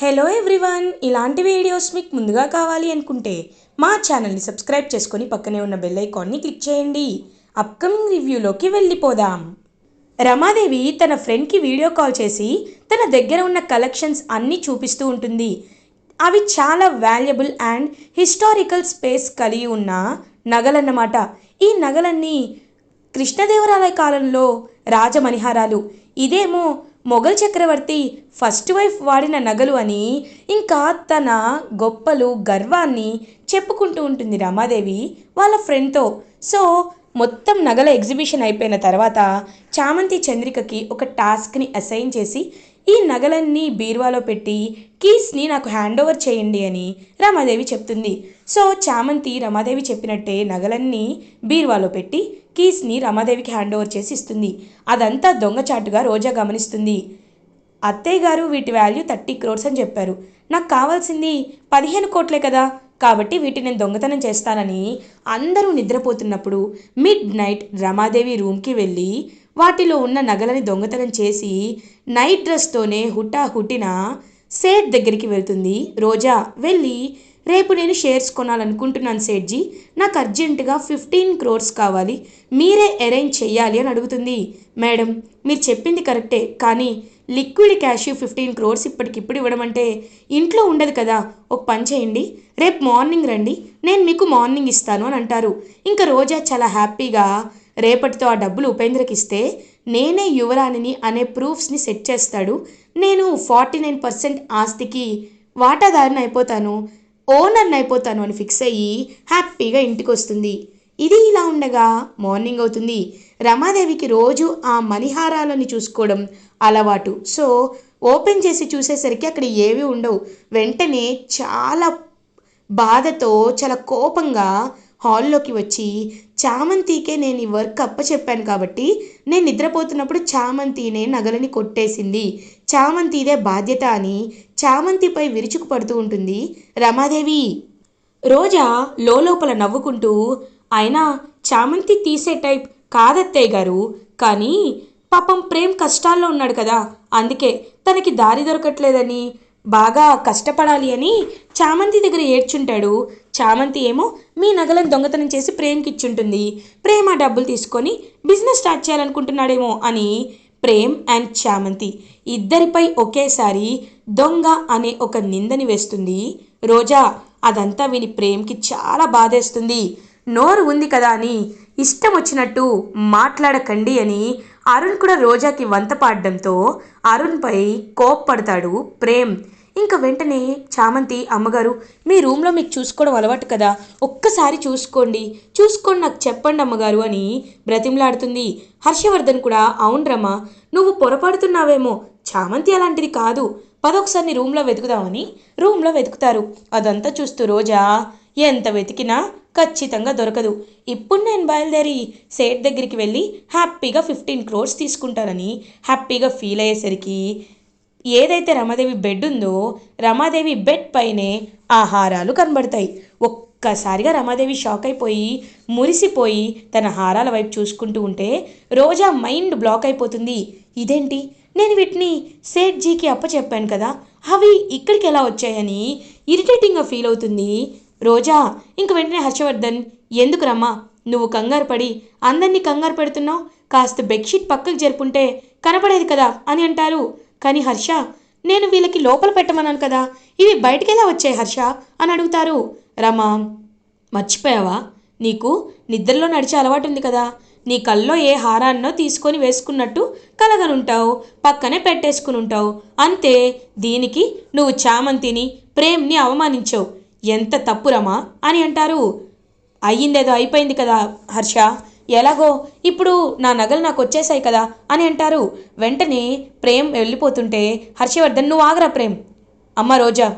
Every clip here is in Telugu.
హలో ఎవ్రీవన్, ఇలాంటి వీడియోస్ మీకు ముందుగా కావాలి అనుకుంటే మా ఛానల్ని సబ్స్క్రైబ్ చేసుకొని పక్కనే ఉన్న బెల్ ఐకాన్ని క్లిక్ చేయండి. అప్కమింగ్ రివ్యూలోకి వెళ్ళిపోదాం. రమాదేవి తన ఫ్రెండ్కి వీడియో కాల్ చేసి తన దగ్గర ఉన్న కలెక్షన్స్ అన్నీ చూపిస్తూ ఉంటుంది. అవి చాలా వాల్యుబుల్ అండ్ హిస్టారికల్ స్పేస్ కలిగి ఉన్న నగలన్నమాట. ఈ నగలన్నీ కృష్ణదేవరాయల కాలంలో రాజమణిహారాలు. ఇదేమో మొఘల్ చక్రవర్తి ఫస్ట్ వైఫ్ వాడిన నగలు అని ఇంకా తన గొప్పలు గర్వాన్ని చెప్పుకుంటూ ఉంటుంది రమాదేవి వాళ్ళ ఫ్రెండ్తో. సో మొత్తం నగల ఎగ్జిబిషన్ అయిపోయిన తర్వాత చామంతి చంద్రికకి ఒక టాస్క్ని అసైన్ చేసి ఈ నగలన్నీ బీరువాలో పెట్టి కీస్ని నాకు హ్యాండ్ ఓవర్ చేయండి అని రమాదేవి చెప్తుంది. సో చామంతి రమాదేవి చెప్పినట్టే నగలన్నీ బీరువాలో పెట్టి కీస్ని రమాదేవికి హ్యాండ్ ఓవర్ చేసి ఇస్తుంది. అదంతా దొంగచాటుగా రోజా గమనిస్తుంది. అత్తయ్య గారు వీటి వాల్యూ 30 crores అని చెప్పారు. నాకు కావాల్సింది 15 కోట్లే కదా, కాబట్టి వీటిని నేను దొంగతనం చేస్తానని అందరూ నిద్రపోతున్నప్పుడు మిడ్ నైట్ రమాదేవి రూమ్కి వెళ్ళి వాటిలో ఉన్న నగలని దొంగతనం చేసి నైట్ డ్రెస్తోనే హుటాహుటిన సేట్ దగ్గరికి వెళ్తుంది రోజా. వెళ్ళి రేపు నేను షేర్స్ కొనాలనుకుంటున్నాను సేట్జీ, నాకు అర్జెంటుగా 15 crores కావాలి, మీరే అరేంజ్ చెయ్యాలి అని అడుగుతుంది. మేడం, మీరు చెప్పింది కరెక్టే, కానీ లిక్విడ్ క్యాష్ 15 crores ఇప్పటికిప్పుడు ఇవ్వడం అంటే ఇంట్లో ఉండదు కదా. ఒక పని చేయండి, రేపు మార్నింగ్ రండి, నేను మీకు మార్నింగ్ ఇస్తాను అని అంటారు. ఇంకా రోజా చాలా హ్యాపీగా రేపటితో ఆ డబ్బులు ఉపేంద్రకి ఇస్తే నేనే యువరాణిని అనే ప్రూఫ్స్ని సెట్ చేస్తాడు, నేను 49% ఆస్తికి వాటాదారుని అయిపోతాను, ఓనర్ని అయిపోతాను అని ఫిక్స్ అయ్యి హ్యాపీగా ఇంటికి వస్తుంది. ఇది ఇలా ఉండగా మార్నింగ్ అవుతుంది. రమాదేవికి రోజు ఆ మణిహారాలని చూసుకోవడం అలవాటు. సో ఓపెన్ చేసి చూసేసరికి అక్కడ ఏవి ఉండవు. వెంటనే చాలా బాధతో చాలా కోపంగా హాల్లోకి వచ్చి చామంతికే నేను ఈ వర్క్ అప్పచెప్పాను కాబట్టి నేను నిద్రపోతున్నప్పుడు చామంతినే నగలని కొట్టేసింది, చామంతిదే బాధ్యత అని చామంతిపై విరుచుకు పడుతూ ఉంటుంది రమాదేవి. రోజా లోపల నవ్వుకుంటూ, అయినా చామంతి తీసే టైప్ కాదత్తయ్య గారు, కానీ పాపం ప్రేమ్ కష్టాల్లో ఉన్నాడు కదా, అందుకే తనకి దారి దొరకట్లేదని బాగా కష్టపడాలి అని చామంతి దగ్గర ఏడ్చుంటాడు. చామంతి ఏమో మీ నగలను దొంగతనం చేసి ప్రేమ్కి ఇచ్చుంటుంది, ప్రేమ డబ్బులు తీసుకొని బిజినెస్ స్టార్ట్ చేయాలనుకుంటున్నాడేమో అని ప్రేమ్ అండ్ చామంతి ఇద్దరిపై ఒకేసారి దొంగ అనే ఒక నిందని వేస్తుంది రోజా. అదంతా విని ప్రేమ్కి చాలా బాధేస్తుంది. నోరు ఉంది కదా అని ఇష్టం వచ్చినట్టు మాట్లాడకండి అని అరుణ్ కూడా రోజాకి వంత పాడడంతో అరుణ్పై కోప్పడతాడు ప్రేమ్. ఇంకా వెంటనే చామంతి, అమ్మగారు మీ రూమ్లో మీకు చూసుకోవడం అలవాటు కదా, ఒక్కసారి చూసుకోండి నాకు చెప్పండి అమ్మగారు అని బ్రతిమలాడుతుంది. హర్షవర్ధన్ కూడా, అవునరమ్మా నువ్వు పొరపడుతున్నావేమో, చామంతి అలాంటిది కాదు, పదొకసారి నీ రూమ్లో వెతుకుదామని రూమ్లో వెతుకుతారు. అదంతా చూస్తూ రోజా ఎంత వెతికినా ఖచ్చితంగా దొరకదు. ఇప్పుడు నేను బయలుదేరి సేట్ దగ్గరికి వెళ్ళి హ్యాపీగా 15 crores తీసుకుంటానని హ్యాపీగా ఫీల్ అయ్యేసరికి ఏదైతే రమాదేవి బెడ్ ఉందో రమాదేవి బెడ్ పైనే ఆహారాలు కనబడతాయి. ఒక్కసారిగా రమాదేవి షాక్ అయిపోయి మురిసిపోయి తన హారాల వైపు చూసుకుంటూ ఉంటే రోజా మైండ్ బ్లాక్ అయిపోతుంది. ఇదేంటి, నేను వీటిని సేట్జీకి అప్పచెప్పాను కదా, అవి ఇక్కడికి ఎలా వచ్చాయని ఇరిటేటింగ్గా ఫీల్ అవుతుంది రోజా. ఇంక వెంటనే హర్షవర్ధన్, ఎందుకు రమ్మా నువ్వు కంగారు పడి అందరినీ కంగారు పెడుతున్నావు, కాస్త బెడ్షీట్ పక్కకు జరుపుంటే కనపడేది కదా అని అంటారు. కానీ హర్ష, నేను వీళ్ళకి లోపల పెట్టమన్నాను కదా, ఇవి బయటికి ఎలా వచ్చాయి హర్ష అని అడుగుతారు. రమా, మర్చిపోయావా, నీకు నిద్రలో నడిచే అలవాటు ఉంది కదా, నీ కల్లో ఏ హారాన్నో తీసుకొని వేసుకున్నట్టు కలగనుంటావు, పక్కనే పెట్టేసుకుని ఉంటావు, అంతే. దీనికి నువ్వు చామంతిని ప్రేమ్ని అవమానించావు, ఎంత తప్పురమా అని అంటారు. అయ్యిందేదో అయిపోయింది కదా హర్ష, ఎలాగో ఇప్పుడు నా నగలు నాకు వచ్చేసాయి కదా అని అంటారు. వెంటనే ప్రేమ్ వెళ్ళిపోతుంటే హర్షవర్ధన్, నువ్వు ఆగరా ప్రేమ్. అమ్మ రోజా,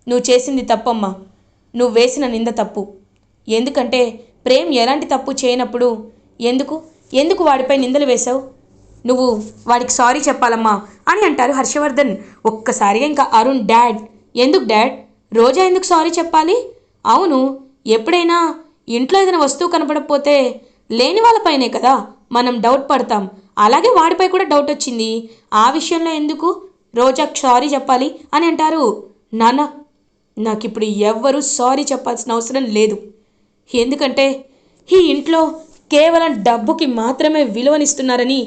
నువ్వు చేసింది తప్పమ్మా, నువ్వు వేసిన నింద తప్పు, ఎందుకంటే ప్రేమ్ ఎలాంటి తప్పు చేయనప్పుడు ఎందుకు వాడిపై నిందలు వేశావు, నువ్వు వాడికి సారీ చెప్పాలమ్మా అని అంటారు హర్షవర్ధన్. ఒక్కసారిగా ఇంకా అరుణ్, డాడ్ ఎందుకు డాడ్, రోజా ఎందుకు సారీ చెప్పాలి, అవును ఎప్పుడైనా ఇంట్లో ఏదైనా వస్తువు కనపడకపోతే లేని వాళ్ళపైనే కదా మనం డౌట్ పడతాం, అలాగే వాడిపై కూడా డౌట్ వచ్చింది, ఆ విషయంలో ఎందుకు రోజాకి సారీ చెప్పాలి అని అంటారు. నాన్న, నాకిప్పుడు ఎవ్వరూ సారీ చెప్పాల్సిన అవసరం లేదు. ఎందుకంటే ఈ ఇంట్లో కేవలం డబ్బుకి మాత్రమే విలువనిస్తున్నారని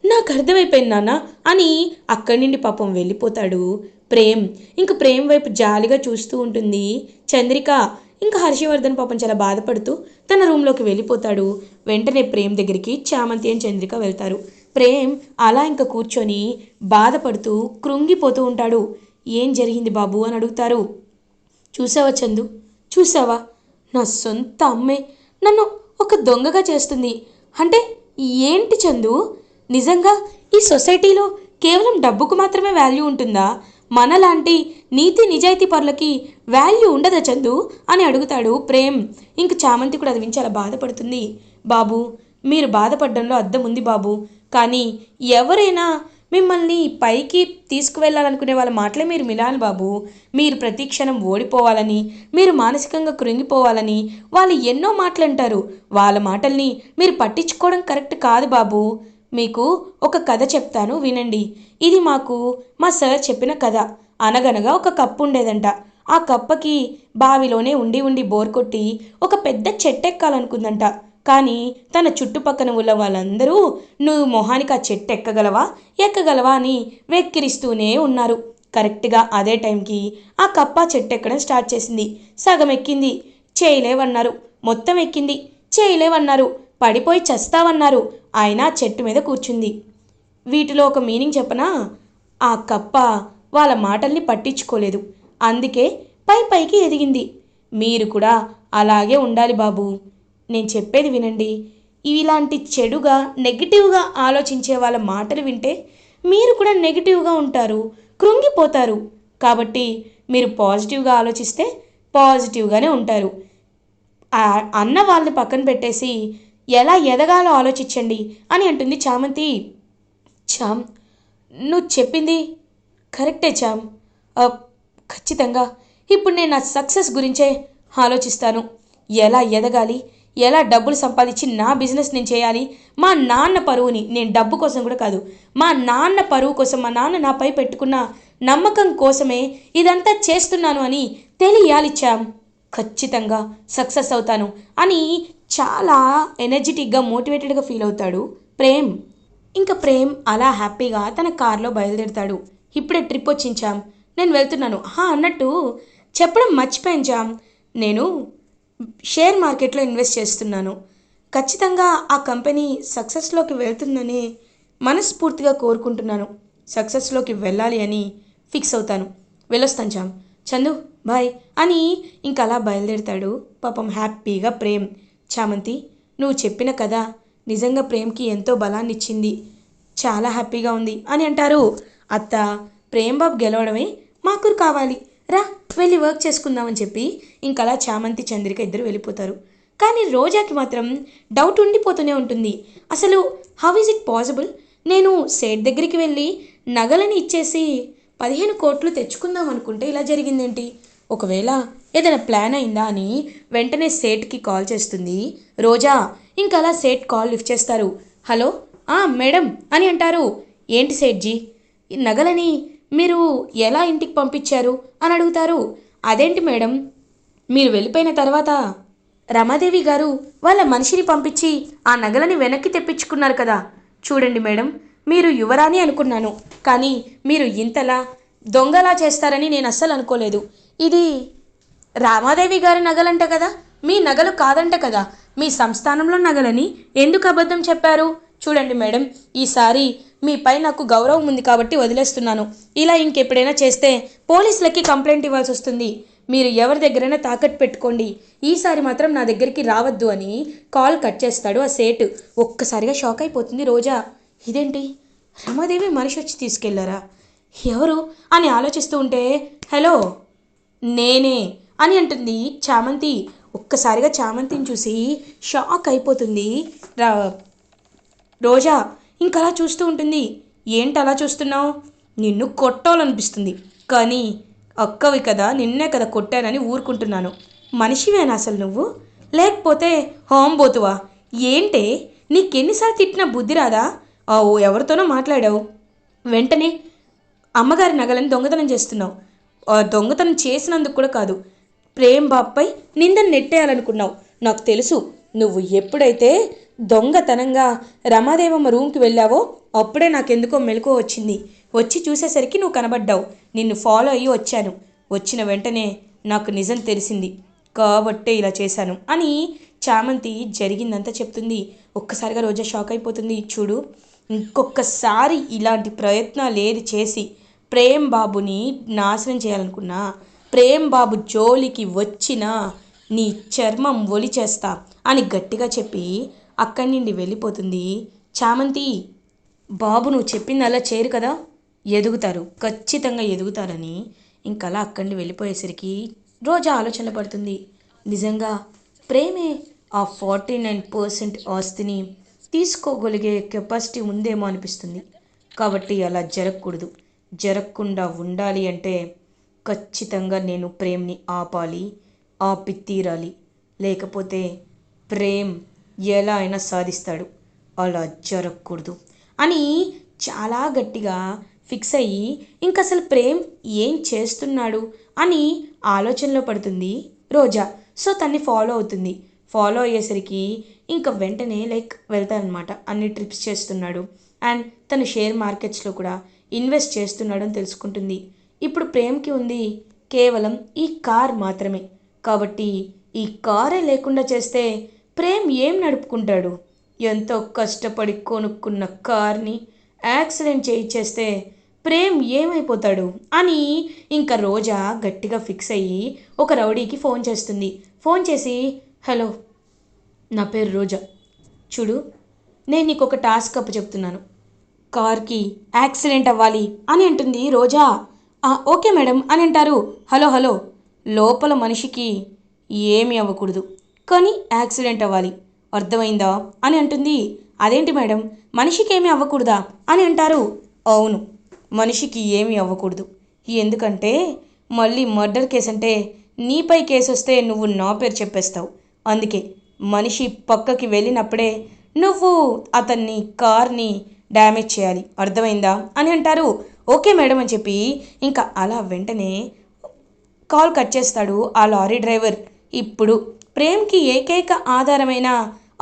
నాకు అర్థమైపోయింది నాన్న అని అక్కడి నుండి పాపం వెళ్ళిపోతాడు ప్రేమ్. ఇంక ప్రేమ్ వైపు జాలిగా చూస్తూ ఉంటుంది చంద్రిక. ఇంకా హర్షవర్ధన్ పాపం చాలా బాధపడుతూ తన రూమ్లోకి వెళ్ళిపోతాడు. వెంటనే ప్రేమ్ దగ్గరికి చామంతి అని చంద్రిక వెళ్తారు. ప్రేమ్ అలా ఇంకా కూర్చొని బాధపడుతూ కృంగిపోతూ ఉంటాడు. ఏం జరిగింది బాబు అని అడుగుతారు. చూసావా చందు, చూసావా, నా సొంత అమ్మే నన్ను ఒక దొంగగా చేస్తుంది అంటే ఏంటి చందు? నిజంగా ఈ సొసైటీలో కేవలం డబ్బుకు మాత్రమే వాల్యూ ఉంటుందా? మనలాంటి నీతి నిజాయితీ పరులకి వాల్యూ ఉండదా చందు అని అడుగుతాడు ప్రేమ్. ఇంక చామంతి కూడా అది విని చాలా బాధపడుతుంది. బాబు, మీరు బాధపడడంలో అర్థం ఉంది బాబు, కానీ ఎవరైనా మిమ్మల్ని పైకి తీసుకువెళ్ళాలనుకునే వాళ్ళ మాటలే మీరు వినాలి బాబు. మీరు ప్రతి క్షణం ఓడిపోవాలని, మీరు మానసికంగా కృంగిపోవాలని వాళ్ళు ఎన్నో మాటలు అంటారు. వాళ్ళ మాటల్ని మీరు పట్టించుకోవడం కరెక్ట్ కాదు బాబు. మీకు ఒక కథ చెప్తాను వినండి. ఇది మాకు మా సార్ చెప్పిన కథ. అనగనగా ఒక కప్పు ఉండేదంట. ఆ కప్పకి బావిలోనే ఉండి ఉండి బోర్ కొట్టి ఒక పెద్ద చెట్టెక్కాలనుకుందంట. కానీ తన చుట్టుపక్కన ఉన్న వాళ్ళందరూ నువ్వు మొహానికి ఆ చెట్టు ఎక్కగలవా అని వెక్కిరిస్తూనే ఉన్నారు. కరెక్ట్గా అదే టైంకి ఆ కప్ప చెట్టు ఎక్కడం స్టార్ట్ చేసింది. సగం ఎక్కింది, చేయలేవన్నారు. మొత్తం ఎక్కింది, చేయలేవన్నారు. పడిపోయి చస్తావన్నారు. ఆయన చెట్టు మీద కూర్చుంది. వీటిలో ఒక మీనింగ్ చెప్పనా? ఆ కప్ప వాళ్ళ మాటల్ని పట్టించుకోలేదు, అందుకే పైకి ఎదిగింది. మీరు కూడా అలాగే ఉండాలి బాబు. నేను చెప్పేది వినండి. ఇలాంటి చెడుగా నెగిటివ్గా ఆలోచించే వాళ్ళ మాటలు వింటే మీరు కూడా నెగిటివ్గా ఉంటారు, కృంగిపోతారు. కాబట్టి మీరు పాజిటివ్గా ఆలోచిస్తే పాజిటివ్గానే ఉంటారు. అన్న వాళ్ళని పక్కన పెట్టేసి ఎలా ఎదగాలో ఆలోచించండి అని అంటుంది చామంతి. చామ్, నువ్వు చెప్పింది కరెక్టే చామ్. ఖచ్చితంగా ఇప్పుడు నేను నా సక్సెస్ గురించే ఆలోచిస్తాను. ఎలా ఎదగాలి, ఎలా డబ్బులు సంపాదించి నా బిజినెస్ నేను చేయాలి, మా నాన్న పరువుని, నేను డబ్బు కోసం కూడా కాదు, మా నాన్న పరువు కోసం, మా నాన్న నాపై పెట్టుకున్న నమ్మకం కోసమే ఇదంతా చేస్తున్నాను అని తెలియాలి చామ్. ఖచ్చితంగా సక్సెస్ అవుతాను అని చాలా ఎనర్జెటిక్గా మోటివేటెడ్గా ఫీల్ అవుతాడు ప్రేమ్. ఇంకా ప్రేమ్ అలా హ్యాపీగా తన కార్లో బయలుదేరుతాడు. ఇప్పుడే ట్రిప్ వచ్చించాం, నేను వెళ్తున్నాను. అన్నట్టు చెప్పడం మర్చిపోయాను చామ్, నేను షేర్ మార్కెట్లో ఇన్వెస్ట్ చేస్తున్నాను. ఖచ్చితంగా ఆ కంపెనీ సక్సెస్లోకి వెళ్తుందని మనస్ఫూర్తిగా కోరుకుంటున్నాను. సక్సెస్లోకి వెళ్ళాలి అని ఫిక్స్ అవుతాను. వెళ్ళొస్తాను చామ్. చందు బాయ్ అని ఇంకా అలా బయలుదేరుతాడు పాపం హ్యాపీగా ప్రేమ్. చామంతి, నువ్వు చెప్పిన కథ నిజంగా ప్రేమ్కి ఎంతో బలాన్ని ఇచ్చింది, చాలా హ్యాపీగా ఉంది అని అంటారు. అత్త, ప్రేమ్ బాబు గెలవడమే మాకు కావాలి, రా వెళ్ళి వర్క్ చేసుకుందామని చెప్పి ఇంకలా చామంతి చంద్రిక ఇద్దరు వెళ్ళిపోతారు. కానీ రోజాకి మాత్రం డౌట్ ఉండిపోతూనే ఉంటుంది. అసలు హౌ ఈజ్ ఇట్ పాసిబుల్? నేను సేట్ దగ్గరికి వెళ్ళి నగలని ఇచ్చేసి 15 కోట్లు తెచ్చుకుందాం అనుకుంటే ఇలా జరిగిందేంటి? ఒకవేళ ఏదైనా ప్లాన్ అయిందా అని వెంటనే సేట్కి కాల్ చేస్తుంది రోజా. ఇంకలా సేట్ కాల్ లిఫ్ట్ చేస్తారు. హలో, మేడం అని అంటారు. ఏంటి సేట్జీ, ఈ నగలని మీరు ఎలా ఇంటికి పంపించారు అని అడుగుతారు. అదేంటి మేడం, మీరు వెళ్ళిపోయిన తర్వాత రమాదేవి గారు వాళ్ళ మనిషిని పంపించి ఆ నగలని వెనక్కి తెప్పించుకున్నారు కదా. చూడండి మేడం, మీరు యువరాణి అనుకున్నాను, కానీ మీరు ఇంతలా దొంగలా చేస్తారని నేను అస్సలు అనుకోలేదు. ఇది రామాదేవి గారి నగలంట కదా, మీ నగలు కాదంట కదా. మీ సంస్థానంలో నగలని ఎందుకు అబద్ధం చెప్పారు? చూడండి మేడం, ఈసారి మీపై నాకు గౌరవం ఉంది కాబట్టి వదిలేస్తున్నాను. ఇలా ఇంకెప్పుడైనా చేస్తే పోలీసులకి కంప్లైంట్ ఇవ్వాల్సి వస్తుంది. మీరు ఎవరి దగ్గరైనా తాకట్టు పెట్టుకోండి, ఈసారి మాత్రం నా దగ్గరికి రావద్దు అని కాల్ కట్ చేస్తాడు ఆ సేటు. ఒక్కసారిగా షాక్ అయిపోతుంది రోజా. ఇదేంటి, రమాదేవి మనిషి వచ్చి తీసుకెళ్లారా, ఎవరు అని ఆలోచిస్తూ ఉంటే హలో నేనే అని అంటుంది చామంతి. ఒక్కసారిగా చామంతిని చూసి షాక్ అయిపోతుంది రోజా. ఇంకలా చూస్తూ ఉంటుంది. ఏంటి అలా చూస్తున్నావు? నిన్ను కొట్టాలనిపిస్తుంది, కానీ అక్కవి కదా, నిన్నే కదా కొట్టానని ఊరుకుంటున్నాను. మనిషివేనా అసలు నువ్వు, లేకపోతే హోంబోతువా? ఏంటే, నీకెన్నిసార్లు తిట్టినా బుద్ధి రాదా? ఎవరితోనో మాట్లాడావు, వెంటనే అమ్మగారి నగలను దొంగతనం చేస్తున్నావు. దొంగతనం చేసినందుకు కూడా కాదు, ప్రేమ్ బాబ్పై నిందను నెట్టేయాలనుకున్నావు. నాకు తెలుసు. నువ్వు ఎప్పుడైతే దొంగతనంగా రమాదేవమ్మ రూమ్కి వెళ్ళావో అప్పుడే నాకెందుకో మెలకువ వచ్చింది. వచ్చి చూసేసరికి నువ్వు కనబడ్డావు. నిన్ను ఫాలో అయ్యి వచ్చాను. వచ్చిన వెంటనే నాకు నిజం తెలిసింది కాబట్టే ఇలా చేశాను అని చామంతి జరిగిందంతా చెప్తుంది. ఒక్కసారిగా రోజా షాక్ అయిపోతుంది. చూడు, ఇంకొకసారి ఇలాంటి ప్రయత్నాలు ఏది చేసి ప్రేమ్ బాబుని నాశనం చేయాలనుకున్నా, ప్రేమ్ బాబు జోలికి వచ్చినా నీ చర్మం ఒలిచేస్తా అని గట్టిగా చెప్పి అక్కడి నుండి వెళ్ళిపోతుంది చామంతి. బాబు నువ్వు చెప్పింది అలా చేయరు కదా, ఎదుగుతారు, ఖచ్చితంగా ఎదుగుతారని ఇంకలా అక్కడి నుండి వెళ్ళిపోయేసరికి రోజా ఆలోచన పడుతుంది. నిజంగా ప్రేమే ఆ 49% ఆస్తిని తీసుకోగలిగే కెపాసిటీ ఉందేమో అనిపిస్తుంది. కాబట్టి అలా జరగకూడదు. జరగకుండా ఉండాలి అంటే ఖచ్చితంగా నేను ప్రేమ్ని ఆపాలి, ఆపి తీరాలి. లేకపోతే ప్రేమ్ ఎలా అయినా సాధిస్తాడు. అలా జరగకూడదు అని చాలా గట్టిగా ఫిక్స్ అయ్యి ఇంక అసలు ప్రేమ్ ఏం చేస్తున్నాడు అని ఆలోచనలో పడుతుంది రోజా. సో తన్ని ఫాలో అవుతుంది. ఫాలో అయ్యేసరికి ఇంకా వెంటనే వెళ్తారనమాట. అన్ని ట్రిప్స్ చేస్తున్నాడు అండ్ తను షేర్ మార్కెట్స్లో కూడా ఇన్వెస్ట్ చేస్తున్నాడు అని తెలుసుకుంటుంది. ఇప్పుడు ప్రేమ్కి ఉంది కేవలం ఈ కార్ మాత్రమే. కాబట్టి ఈ కారే లేకుండా చేస్తే ప్రేమ్ ఏం నడుపుకుంటాడు? ఎంతో కష్టపడి కొనుక్కున్న కార్ని యాక్సిడెంట్ చేయించేస్తే ప్రేమ్ ఏమైపోతాడు అని ఇంకా రోజా గట్టిగా ఫిక్స్ అయ్యి ఒక రౌడీకి ఫోన్ చేస్తుంది. ఫోన్ చేసి, హలో, నా పేరు రోజా, చూడు, నేను నీకు ఒక టాస్క్ చెప్తున్నాను. కార్కి యాక్సిడెంట్ అవ్వాలి అని అంటుంది రోజా. ఓకే మేడం అని అంటారు. హలో హలో, లోపల మనిషికి ఏమీ అవ్వకూడదు, కానీ యాక్సిడెంట్ అవ్వాలి, అర్థమైందా అని అంటుంది. అదేంటి మేడం, మనిషికి ఏమీ అవ్వకూడదా అని అంటారు. అవును, మనిషికి ఏమీ అవ్వకూడదు. ఎందుకంటే మళ్ళీ మర్డర్ కేసు అంటే నీపై కేసు వస్తే నువ్వు నా పేరు చెప్పేస్తావు. అందుకే మనిషి పక్కకి వెళ్ళినప్పుడే నువ్వు అతన్ని కార్ని డ్యామేజ్ చేయాలి, అర్థమైందా అని అంటారు. ఓకే మేడం అని చెప్పి ఇంకా అలా వెంటనే కాల్ కట్ చేస్తాడు ఆ లారీ డ్రైవర్. ఇప్పుడు ప్రేమ్కి ఏకైక ఆధారమైన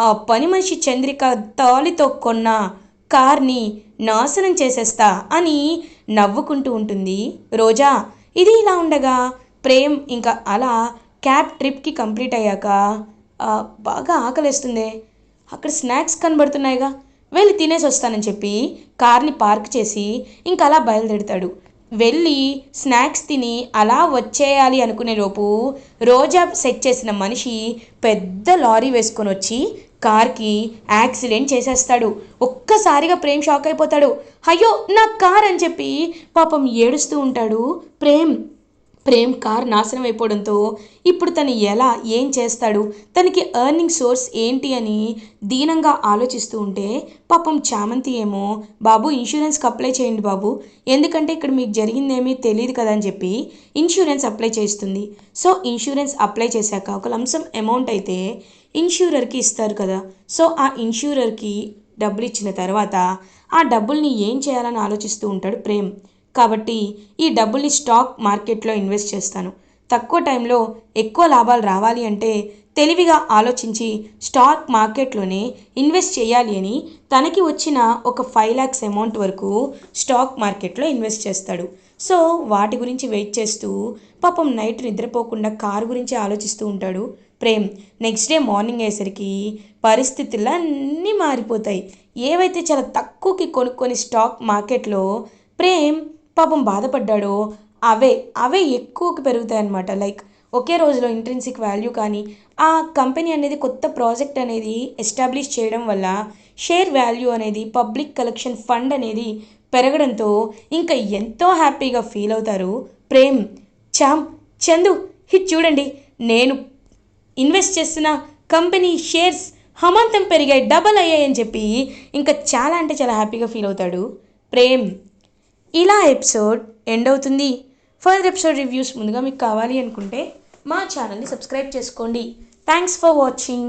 ఆ పని మనిషి చంద్రిక తాలితో కొన్న కార్ని నాశనం చేసేస్తా అని నవ్వుకుంటూ ఉంటుంది రోజా. ఇది ఇలా ఉండగా ప్రేమ్ ఇంకా అలా క్యాబ్ ట్రిప్కి కంప్లీట్ అయ్యాక బాగా ఆకలేస్తుంది, అక్కడ స్నాక్స్ కనబడుతున్నాయిగా, వెళ్ళి తినేసి వస్తానని చెప్పి కార్ని పార్క్ చేసి ఇంకా అలా బయలుదేరుతాడు. వెళ్ళి స్నాక్స్ తిని అలా వచ్చేయాలి అనుకునే లోపు రోజా సెట్ చేసిన మనిషి పెద్ద లారీ వేసుకొని వచ్చి కార్కి యాక్సిడెంట్ చేసేస్తాడు. ఒక్కసారిగా ప్రేమ్ షాక్ అయిపోతాడు. అయ్యో నా కార్ అని చెప్పి పాపం ఏడుస్తూ ఉంటాడు ప్రేమ్. కార్ నాశనం అయిపోవడంతో ఇప్పుడు తను ఎలా ఏం చేస్తాడు, తనకి ఎర్నింగ్ సోర్స్ ఏంటి అని దీనంగా ఆలోచిస్తూ ఉంటే పాపం చామంతి ఏమో, బాబు ఇన్సూరెన్స్కి అప్లై చేయండి బాబు, ఎందుకంటే ఇక్కడ మీకు జరిగిందేమీ తెలియదు కదా అని చెప్పి ఇన్సూరెన్స్ అప్లై చేస్తుంది. సో ఇన్సూరెన్స్ అప్లై చేశాక ఒక లంసమ్ అమౌంట్ అయితే ఇన్సూరర్కి ఇస్తారు కదా. సో ఆ ఇన్సూరర్కి డబ్బులు ఇచ్చిన తర్వాత ఆ డబ్బుల్ని ఏం చేయాలని ఆలోచిస్తూ ఉంటాడు ప్రేమ్. కాబట్టి ఈ డబ్బుల్ని స్టాక్ మార్కెట్లో ఇన్వెస్ట్ చేస్తాను, తక్కువ టైంలో ఎక్కువ లాభాలు రావాలి అంటే తెలివిగా ఆలోచించి స్టాక్ మార్కెట్లోనే ఇన్వెస్ట్ చేయాలి అని తనకి వచ్చిన ఒక 5 lakhs అమౌంట్ వరకు స్టాక్ మార్కెట్లో ఇన్వెస్ట్ చేస్తాడు. సో వాటి గురించి వెయిట్ చేస్తూ పాపం నైట్ నిద్రపోకుండా కారు గురించి ఆలోచిస్తూ ఉంటాడు ప్రేమ్. నెక్స్ట్ డే మార్నింగ్ అయ్యేసరికి పరిస్థితులు అన్నీ మారిపోతాయి. ఏవైతే చాలా తక్కువకి కొనుక్కొని స్టాక్ మార్కెట్లో ప్రేమ్ పాపం బాధపడ్డాడో అవే ఎక్కువకి పెరుగుతాయి అన్నమాట. ఒకే రోజులో ఇంట్రిన్సిక్ వాల్యూ కానీ ఆ కంపెనీ అనేది కొత్త ప్రాజెక్ట్ అనేది ఎస్టాబ్లిష్ చేయడం వల్ల షేర్ వాల్యూ అనేది పబ్లిక్ కలెక్షన్ ఫండ్ అనేది పెరగడంతో ఇంకా ఎంతో హ్యాపీగా ఫీల్ అవుతారు ప్రేమ్. చందు, ఇది చూడండి, నేను ఇన్వెస్ట్ చేస్తున్న కంపెనీ షేర్స్ హమంతం పెరిగాయి, డబల్ అయ్యాయి అని చెప్పి ఇంకా చాలా అంటే చాలా హ్యాపీగా ఫీల్ అవుతాడు ప్రేమ్. ఇలా ఎపిసోడ్ ఎండ్ అవుతుంది. ఫర్దర్ ఎపిసోడ్ రివ్యూస్ ముందుగా మీకు కావాలి అనుకుంటే మా ఛానల్ని సబ్స్క్రైబ్ చేసుకోండి. Thanks for watching.